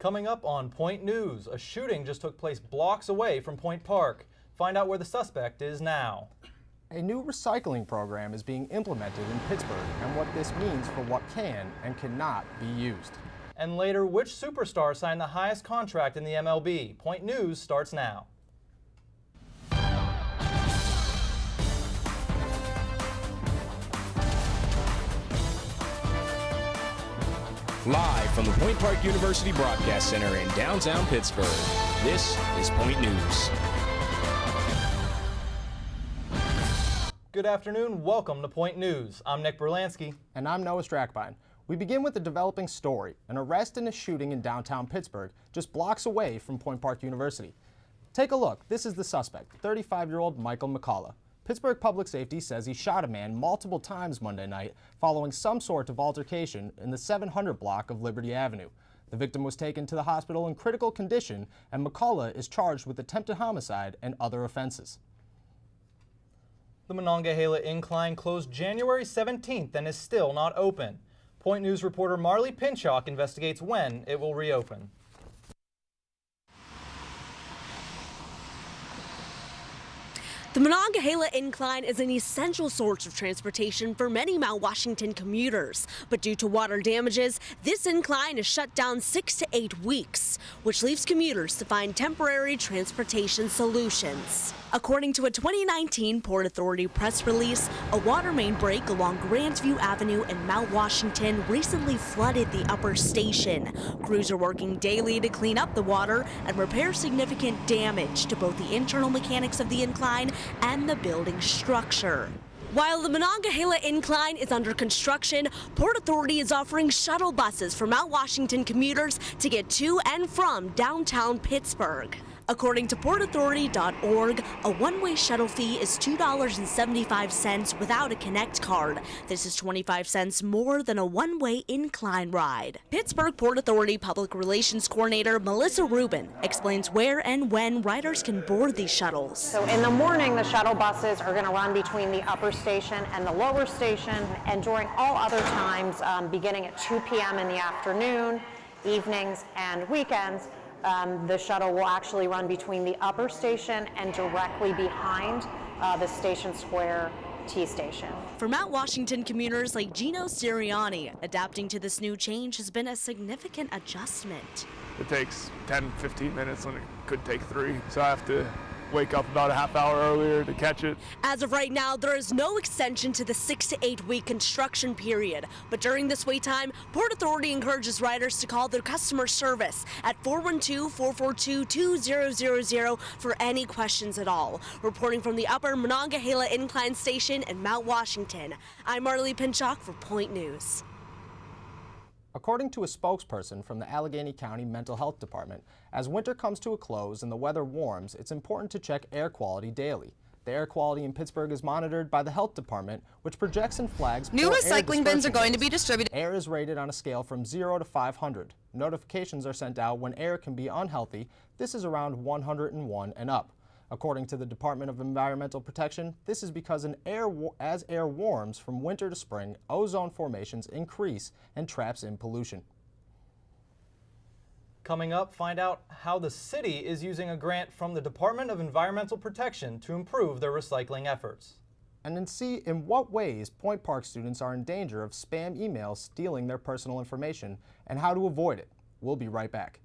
Coming up on Point News, a shooting just took place blocks away from Point Park. Find out where the suspect is now. A new recycling program is being implemented in Pittsburgh and what this means for what can and cannot be used. And later, which superstar signed the highest contract in the MLB? Point News starts now. Live from the Point Park University Broadcast Center in downtown Pittsburgh, this is Point News. Good afternoon, welcome to Point News. I'm Nick Berlansky. And I'm Noah Strackbein. We begin with a developing story, an arrest and a shooting in downtown Pittsburgh, just blocks away from Point Park University. Take a look, this is the suspect, 35-year-old Michael McCullough. Pittsburgh Public Safety says he shot a man multiple times Monday night following some sort of altercation in the 700 block of Liberty Avenue. The victim was taken to the hospital in critical condition, and McCullough is charged with attempted homicide and other offenses. The Monongahela Incline closed January 17th and is still not open. Point News reporter Marley Pinchak investigates when it will reopen. The Monongahela Incline is an essential source of transportation for many Mount Washington commuters, but due to water damages, this incline is shut down 6 to 8 weeks, which leaves commuters to find temporary transportation solutions. According to a 2019 Port Authority press release, a water main break along Grandview Avenue in Mount Washington recently flooded the upper station. Crews are working daily to clean up the water and repair significant damage to both the internal mechanics of the incline and the building structure. While the Monongahela Incline is under construction, Port Authority is offering shuttle buses for Mount Washington commuters to get to and from downtown Pittsburgh. According to portauthority.org, a one-way shuttle fee is $2.75 without a Connect card. This is 25 cents more than a one-way incline ride. Pittsburgh Port Authority Public Relations Coordinator Melissa Rubin explains where and when riders can board these shuttles. So in the morning, the shuttle buses are going to run between the upper station and the lower station, and during all other times, beginning at 2 p.m. in the afternoon, evenings, and weekends, the shuttle will actually run between the upper station and directly behind the Station Square T-Station. For Mount Washington commuters like Gino Sirianni, adapting to this new change has been a significant adjustment. It takes 10-15 minutes when it could take 3, so I have to wake up about a half hour earlier to catch it. As of right now, there is no extension to the 6 to 8 week construction period. But during this wait time, Port Authority encourages riders to call their customer service at 412-442-2000 for any questions at all. Reporting from the Upper Monongahela Incline Station in Mount Washington, I'm Marley Pinchak for Point News. According to a spokesperson from the Allegheny County Mental Health Department, as winter comes to a close and the weather warms, it's important to check air quality daily. The air quality in Pittsburgh is monitored by the Health Department, which projects and flags new recycling bins are going to be distributed. Air is rated on a scale from 0 to 500. Notifications are sent out when air can be unhealthy. This is around 101 and up. According to the Department of Environmental Protection, this is because as air warms from winter to spring, ozone formations increase and traps in pollution. Coming up, find out how the city is using a grant from the Department of Environmental Protection to improve their recycling efforts. And then see in what ways Point Park students are in danger of spam emails stealing their personal information and how to avoid it. We'll be right back.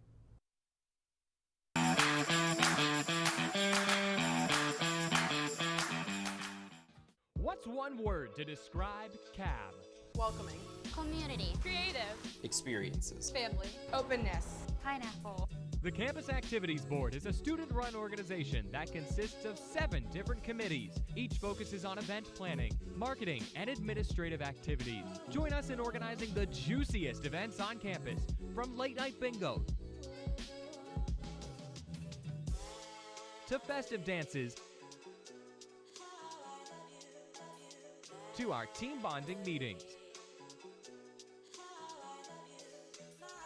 What's one word to describe CAB? Welcoming. Community. Creative. Experiences. Family. Openness. Pineapple. The Campus Activities Board is a student-run organization that consists of 7 different committees. Each focuses on event planning, marketing, and administrative activities. Join us in organizing the juiciest events on campus, from late-night bingo to festive dances to our team bonding meetings.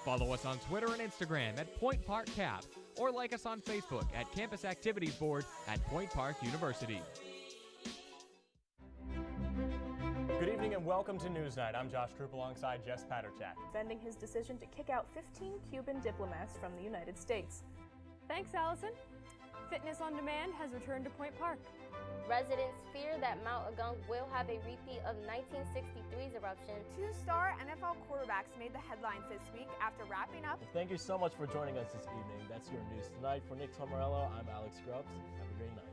Follow us on Twitter and Instagram at Point Park Cap, or like us on Facebook at Campus Activities Board at Point Park University. Good evening and welcome to Newsnight. I'm Josh Krupp alongside Jess Paterchak. Defending his decision to kick out 15 Cuban diplomats from the United States. Thanks, Allison. Fitness on Demand has returned to Point Park. Residents fear that Mount Agung will have a repeat of 1963's eruption. Two-star NFL quarterbacks made the headlines this week after wrapping up. Thank you so much for joining us this evening. That's your news tonight. For Nick Tomarello, I'm Alex Grubbs. Have a great night.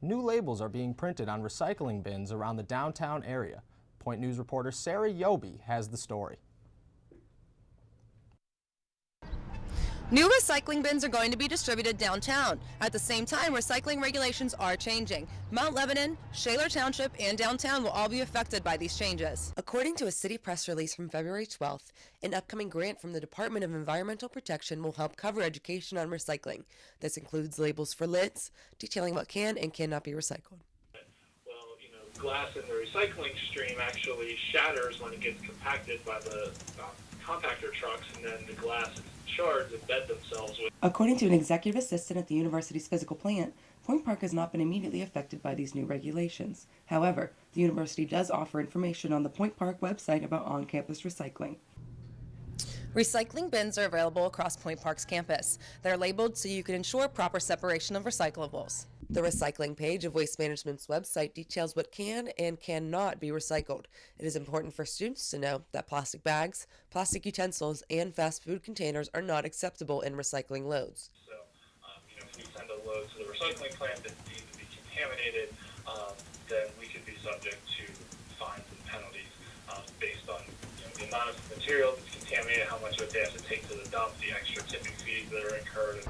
New labels are being printed on recycling bins around the downtown area. Point News reporter Sarah Yobi has the story. New recycling bins are going to be distributed downtown. At the same time, recycling regulations are changing. Mount Lebanon, Shaler Township, and downtown will all be affected by these changes. According to a city press release from February 12th, an upcoming grant from the Department of Environmental Protection will help cover education on recycling. This includes labels for lids, detailing what can and cannot be recycled. Well, glass in the recycling stream actually shatters when it gets compacted by the compactor trucks, and then the glass shards embed themselves with. According to an executive assistant at the university's physical plant, Point Park has not been immediately affected by these new regulations. However, the university does offer information on the Point Park website about on-campus recycling. Recycling bins are available across Point Park's campus. They're labeled so you can ensure proper separation of recyclables. The recycling page of Waste Management's website details what can and cannot be recycled. It is important for students to know that plastic bags, plastic utensils, and fast food containers are not acceptable in recycling loads. So, if we send a load to the recycling plant that's deemed to be contaminated, then we could be subject to fines and penalties based on the amount of material that's contaminated, how much of it they have to take to the dump, the extra tipping fees that are incurred.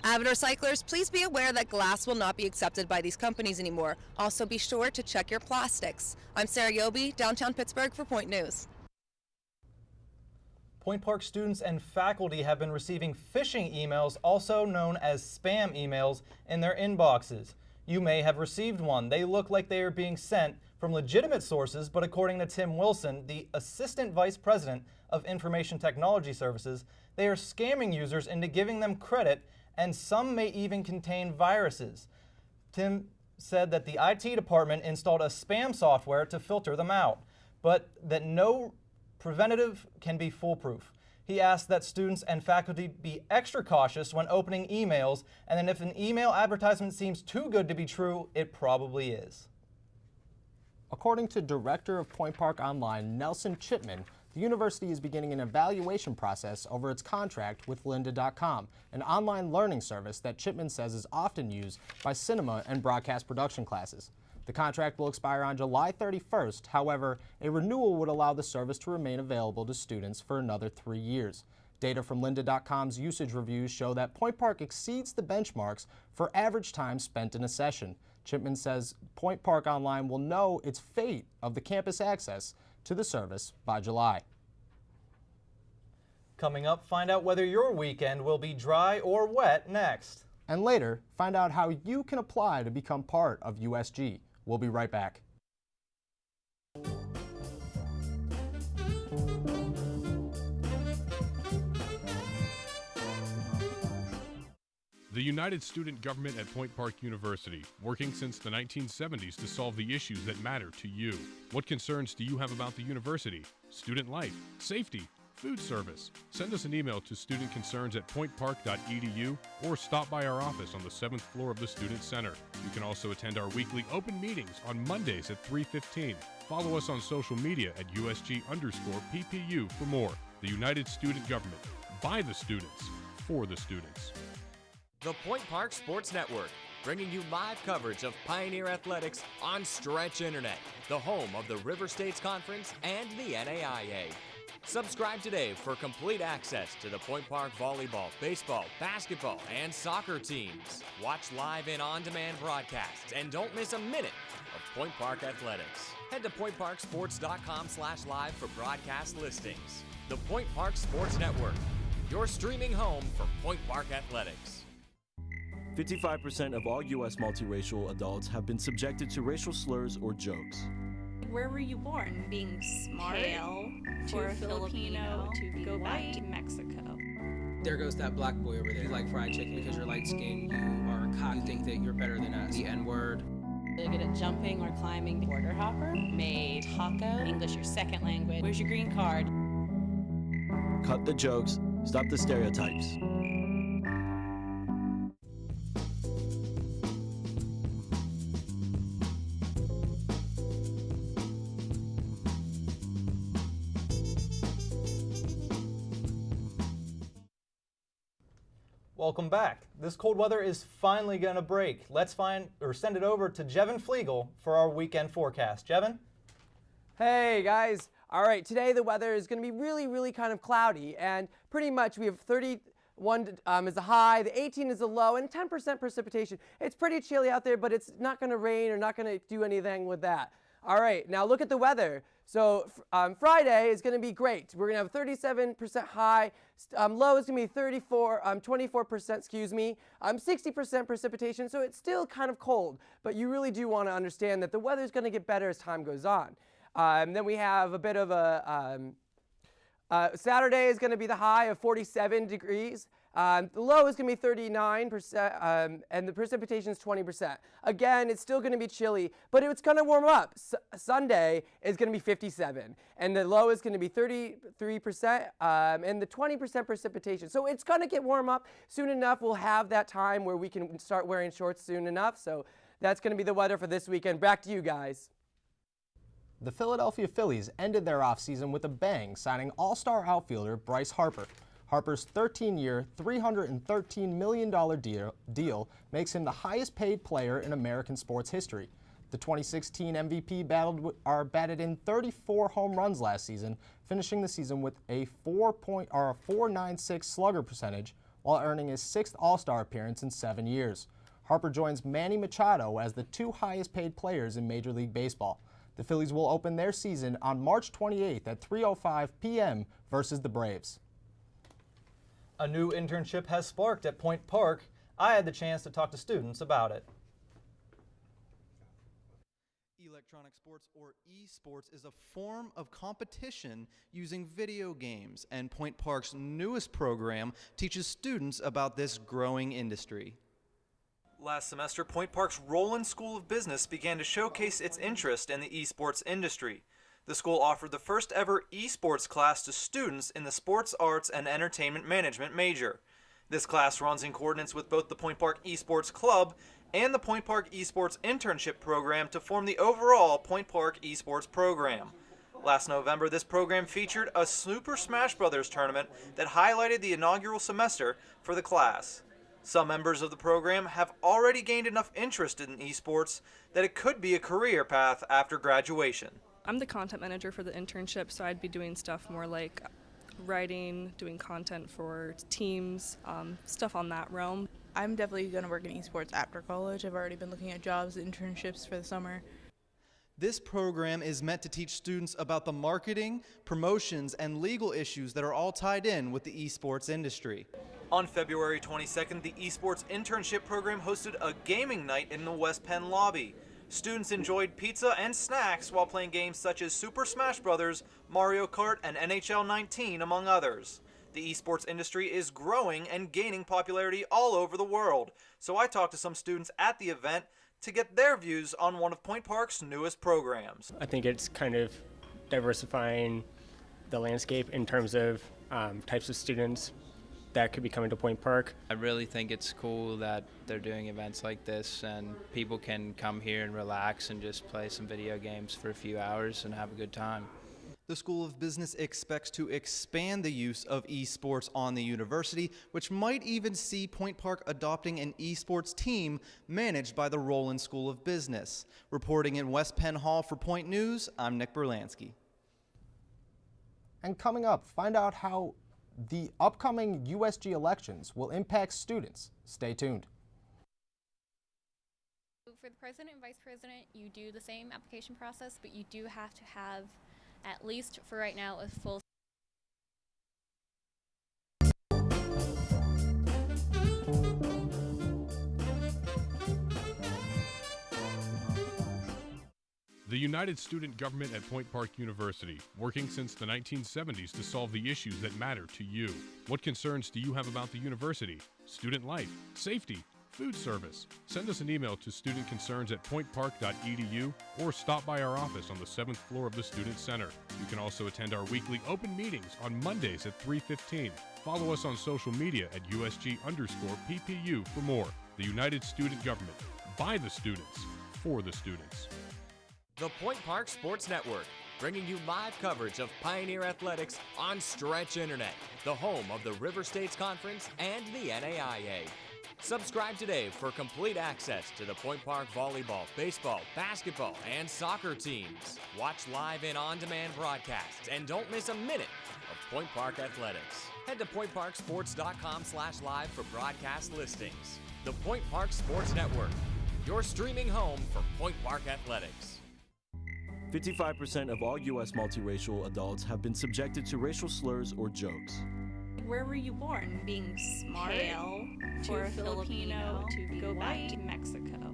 Avid recyclers, please be aware that glass will not be accepted by these companies anymore. Also be sure to check your plastics. I'm Sarah Yobi, downtown Pittsburgh for Point News. Point Park students and faculty have been receiving phishing emails, also known as spam emails, in their inboxes. You may have received one. They look like they are being sent from legitimate sources, but according to Tim Wilson, the Assistant Vice President of Information Technology Services, they are scamming users into giving them credit, and some may even contain viruses. Tim said that the IT department installed a spam software to filter them out, but that no preventative can be foolproof. He asked that students and faculty be extra cautious when opening emails, and then if an email advertisement seems too good to be true, it probably is. According to Director of Point Park Online, Nelson Chipman, the university is beginning an evaluation process over its contract with lynda.com, an online learning service that Chipman says is often used by cinema and broadcast production classes. The contract will expire on July 31st. However, a renewal would allow the service to remain available to students for another 3 years. Data from lynda.com's usage reviews show that Point Park exceeds the benchmarks for average time spent in a session. Chipman says Point Park Online will know its fate of the campus access to the service by July. Coming up, find out whether your weekend will be dry or wet next. And later, find out how you can apply to become part of USG. We'll be right back. The United Student Government at Point Park University, working since the 1970s to solve the issues that matter to you. What concerns do you have about the university? Student life, safety, food service? Send us an email to studentconcerns@pointpark.edu or stop by our office on the 7th floor of the Student Center. You can also attend our weekly open meetings on Mondays at 3:15. Follow us on social media at USG_PPU for more. The United Student Government, by the students, for the students. The Point Park Sports Network, bringing you live coverage of Pioneer Athletics on Stretch Internet, the home of the River States Conference and the NAIA. Subscribe today for complete access to the Point Park volleyball, baseball, basketball, and soccer teams. Watch live and on-demand broadcasts, and don't miss a minute of Point Park Athletics. Head to pointparksports.com/live for broadcast listings. The Point Park Sports Network, your streaming home for Point Park Athletics. 55% of all U.S. multiracial adults have been subjected to racial slurs or jokes. Where were you born? Being smart? Pale, for a Filipino to go back to Mexico. There goes that black boy over there. You like fried chicken because you're light skinned, you are a cop, you think that you're better than us. The N-word. They're good at jumping or climbing. Border hopper, made taco, English your second language. Where's your green card? Cut the jokes, stop the stereotypes. Welcome back. This cold weather is finally going to break. Let's send it over to Jevin Flegel for our weekend forecast. Jevin? Hey guys. All right, today the weather is going to be really kind of cloudy, and pretty much we have 31 is the high, the 18 is the low, and 10% precipitation. It's pretty chilly out there, but it's not going to rain or not going to do anything with that. All right, now look at the weather. So Friday is going to be great. We're going to have 37% high. Low is going to be 24%, 60% precipitation. So it's still kind of cold, but you really do want to understand that the weather is going to get better as time goes on. Then we have a bit of a Saturday is going to be the high of 47 degrees. The low is going to be 39%, and the precipitation is 20%. Again, it's still going to be chilly, but it's going to warm up. Sunday is going to be 57, and the low is going to be 33%, and the 20% precipitation. So it's going to get warm up soon enough. We'll have that time where we can start wearing shorts soon enough. So that's going to be the weather for this weekend. Back to you guys. The Philadelphia Phillies ended their offseason with a bang, signing all-star outfielder Bryce Harper. Harper's 13-year, $313 million deal makes him the highest-paid player in American sports history. The 2016 MVP batted in 34 home runs last season, finishing the season with a 4.96 slugger percentage, while earning his 6th All-Star appearance in 7 years. Harper joins Manny Machado as the 2 highest-paid players in Major League Baseball. The Phillies will open their season on March 28th at 3:05 p.m. versus the Braves. A new internship has sparked at Point Park. I had the chance to talk to students about it. Electronic sports, or esports, is a form of competition using video games, and Point Park's newest program teaches students about this growing industry. Last semester, Point Park's Roland School of Business began to showcase its interest in the esports industry. The school offered the first ever esports class to students in the Sports Arts and Entertainment Management major. This class runs in coordinates with both the Point Park Esports Club and the Point Park Esports Internship Program to form the overall Point Park Esports program. Last November, this program featured a Super Smash Bros. Tournament that highlighted the inaugural semester for the class. Some members of the program have already gained enough interest in esports that it could be a career path after graduation. I'm the content manager for the internship, so I'd be doing stuff more like writing, doing content for teams, stuff on that realm. I'm definitely going to work in esports after college. I've already been looking at jobs, internships for the summer. This program is meant to teach students about the marketing, promotions, and legal issues that are all tied in with the esports industry. On February 22nd, the Esports Internship Program hosted a gaming night in the West Penn lobby. Students enjoyed pizza and snacks while playing games such as Super Smash Bros., Mario Kart, and NHL 19, among others. The esports industry is growing and gaining popularity all over the world, so I talked to some students at the event to get their views on one of Point Park's newest programs. I think it's kind of diversifying the landscape in terms of types of students that could be coming to Point Park. I really think it's cool that they're doing events like this and people can come here and relax and just play some video games for a few hours and have a good time. The School of Business expects to expand the use of esports on the university, which might even see Point Park adopting an esports team managed by the Roland School of Business. Reporting in West Penn Hall for Point News, I'm Nick Berlansky. And coming up, find out how the upcoming USG elections will impact students. Stay tuned. For the president and vice president, you do the same application process, but you do have to have, at least for right now, a full The United Student Government at Point Park University, working since the 1970s to solve the issues that matter to you. What concerns do you have about the university? Student life, safety, food service? Send us an email to studentconcerns@pointpark.edu or stop by our office on the 7th floor of the Student Center. You can also attend our weekly open meetings on Mondays at 3:15. Follow us on social media at USG_PPU for more. The United Student Government, by the students, for the students. The Point Park Sports Network, bringing you live coverage of Pioneer Athletics on Stretch Internet, the home of the River States Conference and the NAIA. Subscribe today for complete access to the Point Park volleyball, baseball, basketball, and soccer teams. Watch live and on-demand broadcasts, and don't miss a minute of Point Park Athletics. Head to pointparksports.com/live for broadcast listings. The Point Park Sports Network, your streaming home for Point Park Athletics. 55% of all U.S. multiracial adults have been subjected to racial slurs or jokes. Where were you born? Being smart, Pale, for a Filipino, to go white, back to Mexico.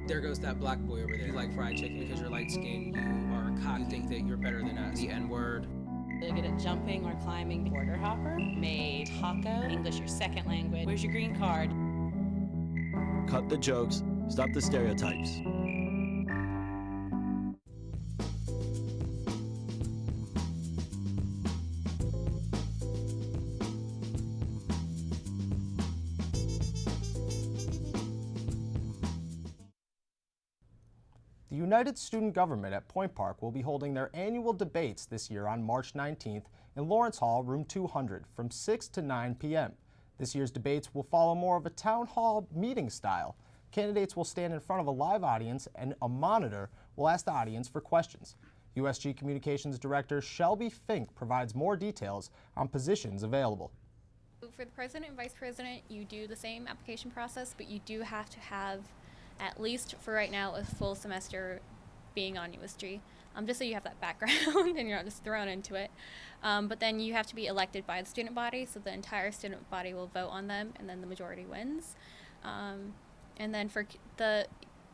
There goes that black boy over there. You like fried chicken because you're light skinned. You are a cock. You think that you're better than us. The N-word. They're good at jumping or climbing. Border hopper. Made taco. English your second language. Where's your green card? Cut the jokes, stop the stereotypes. The United Student Government at Point Park will be holding their annual debates this year on March 19th in Lawrence Hall, room 200, from 6 to 9 p.m. This year's debates will follow more of a town hall meeting style. Candidates will stand in front of a live audience, and a monitor will ask the audience for questions. USG Communications Director Shelby Fink provides more details on positions available. For the president and vice president, you do the same application process, but you do have to have, at least for right now, a full semester being on USG, just so you have that background and you're not just thrown into it. But then you have to be elected by the student body, so the entire student body will vote on them, and then the majority wins. And then for the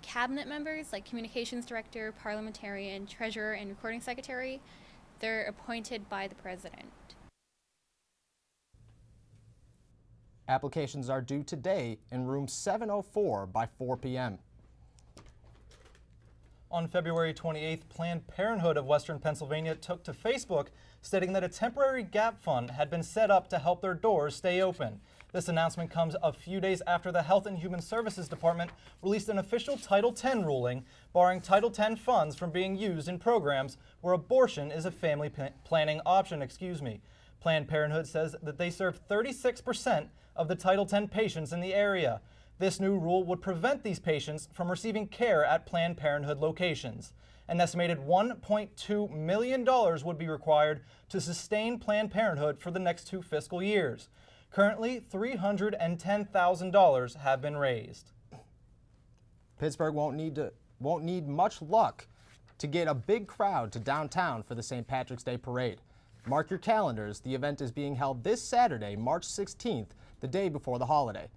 cabinet members, like communications director, parliamentarian, treasurer, and recording secretary, they're appointed by the president. Applications are due today in room 704 by 4 p.m. On February 28th, Planned Parenthood of Western Pennsylvania took to Facebook stating that a temporary gap fund had been set up to help their doors stay open. This announcement comes a few days after the Health and Human Services Department released an official Title X ruling barring Title X funds from being used in programs where abortion is a family planning option. Planned Parenthood says that they serve 36% of the Title X patients in the area. This new rule would prevent these patients from receiving care at Planned Parenthood locations. An estimated $1.2 million would be required to sustain Planned Parenthood for the next 2 fiscal years. Currently, $310,000 have been raised. Pittsburgh won't need much luck to get a big crowd to downtown for the St. Patrick's Day Parade. Mark your calendars, the event is being held this Saturday, March 16th, the day before the holiday.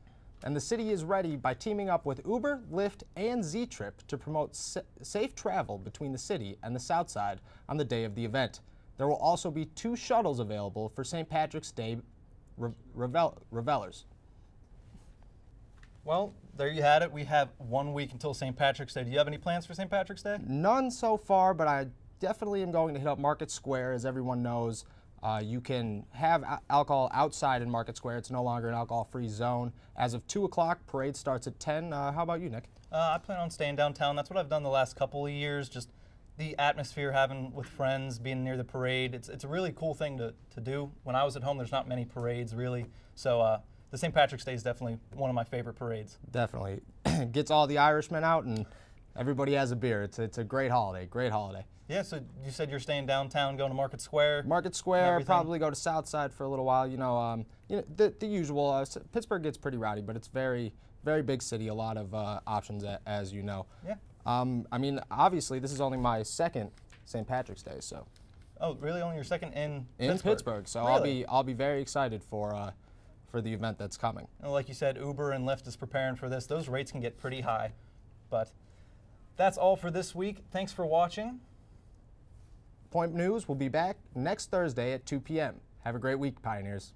And the city is ready by teaming up with Uber, Lyft, and Z-Trip to promote safe travel between the city and the South Side on the day of the event. There will also be 2 shuttles available for St. Patrick's Day revelers. Well, there you had it. We have 1 week until St. Patrick's Day. Do you have any plans for St. Patrick's Day? None so far, but I definitely am going to hit up Market Square. As everyone knows, you can have alcohol outside in Market Square. It's no longer an alcohol-free zone. As of 2 o'clock, parade starts at 10. How about you, Nick? I plan on staying downtown. That's what I've done the last couple of years, just the atmosphere, having with friends, being near the parade. It's a really cool thing to do. When I was at home, there's not many parades, really. So the St. Patrick's Day is definitely one of my favorite parades. Definitely. Gets all the Irishmen out, and everybody has a beer. It's a great holiday, Yeah, so you said you're staying downtown, going to Market Square? Market Square, probably go to South Side for a little while. The usual. Pittsburgh gets pretty rowdy, but it's very, very big city. A lot of options, as you know. Yeah. I mean, obviously, this is only my second St. Patrick's Day, so. Oh, really? Only your second in Pittsburgh? So really? I'll be very excited for the event that's coming. And like you said, Uber and Lyft is preparing for this. Those rates can get pretty high, but That's all for this week. Thanks for watching. Point News will be back next Thursday at 2 p.m. Have a great week, Pioneers.